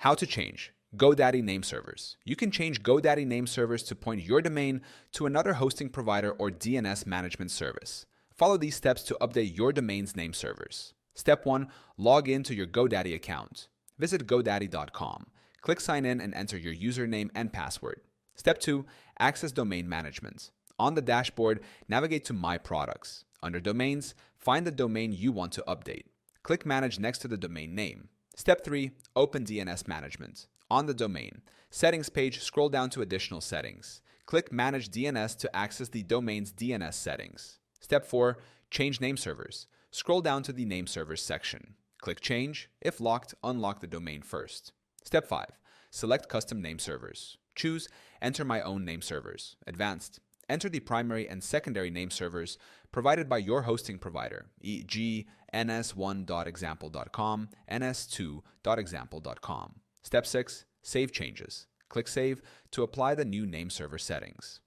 How to change GoDaddy Nameservers. You can change GoDaddy Nameservers to point your domain to another hosting provider or DNS management service. Follow these steps to update your domain's nameservers. Step 1. Log in to your GoDaddy account. Visit GoDaddy.com. Click Sign In and enter your username and password. Step 2. Access domain management. On the dashboard, navigate to My Products. Under Domains, find the domain you want to update. Click Manage next to the domain name. Step 3. Open DNS management. On the domain settings page, scroll down to Additional Settings. Click Manage DNS to access the domain's DNS settings. Step 4. Change nameservers. Scroll down to the Nameservers section. Click Change. If locked, unlock the domain first. Step 5. Select Custom Nameservers. Choose Enter My Own Nameservers. Advanced. Enter the primary and secondary nameservers provided by your hosting provider, e.g. ns1.example.com, ns2.example.com. Step 6. Save changes. Click Save to apply the new nameserver settings.